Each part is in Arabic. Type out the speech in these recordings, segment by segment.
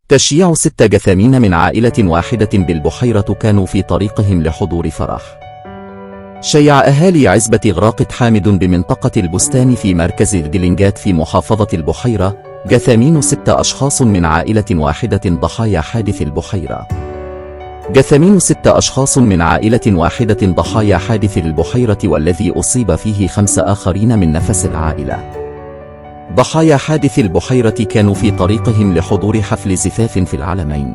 تشييع 6 جثامين من عائلة واحدة بالبحيرة كانوا في طريقهم لحضور فرح. شيع أهالي عزبة غراقة حامد بمنطقة البستان في مركز دلنجات في محافظة البحيرة جثامين 6 أشخاص من عائلة واحدة ضحايا حادث البحيرة. جثامين 6 أشخاص من عائلة واحدة ضحايا حادث البحيرة والذي أصيب فيه 5 آخرين من نفس العائلة. ضحايا حادث البحيرة كانوا في طريقهم لحضور حفل زفاف في العلمين.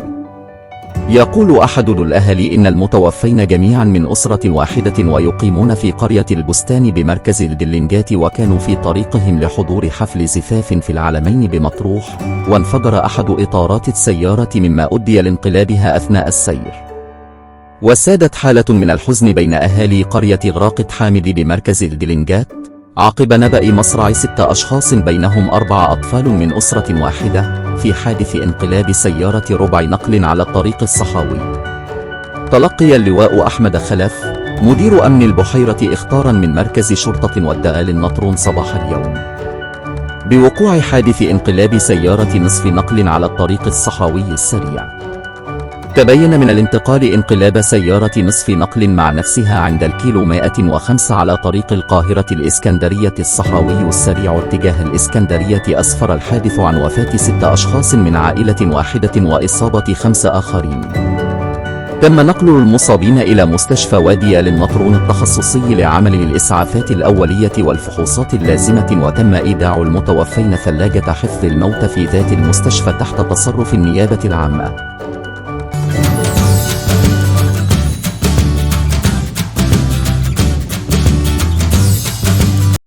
يقول أحد الأهالي إن المتوفين جميعا من أسرة واحدة ويقيمون في قرية البستان بمركز الدلنجات وكانوا في طريقهم لحضور حفل زفاف في العلمين بمطروح، وانفجر أحد إطارات السيارة مما أدي لانقلابها أثناء السير. وسادت حالة من الحزن بين أهالي قرية غراقة حامد بمركز الدلنجات عقب نبأ مصرع 6 أشخاص بينهم 4 أطفال من أسرة واحدة في حادث انقلاب سيارة ربع نقل على الطريق الصحراوي. تلقي اللواء أحمد خلف مدير أمن البحيرة إخطارا من مركز شرطة والدغال النطرون صباح اليوم بوقوع حادث انقلاب سيارة نصف نقل على الطريق الصحراوي السريع. تبين من الانتقال انقلاب سيارة نصف نقل مع نفسها عند الكيلو 105 على طريق القاهرة الإسكندرية الصحراوي السريع اتجاه الإسكندرية أسفر الحادث عن وفاة 6 أشخاص من عائلة واحدة وإصابة 5 آخرين. تم نقل المصابين إلى مستشفى وادي للنطرون التخصصي لعمل الإسعافات الأولية والفحوصات اللازمة، وتم إيداع المتوفين ثلاجة حفظ الموت في ذات المستشفى تحت تصرف النيابة العامة.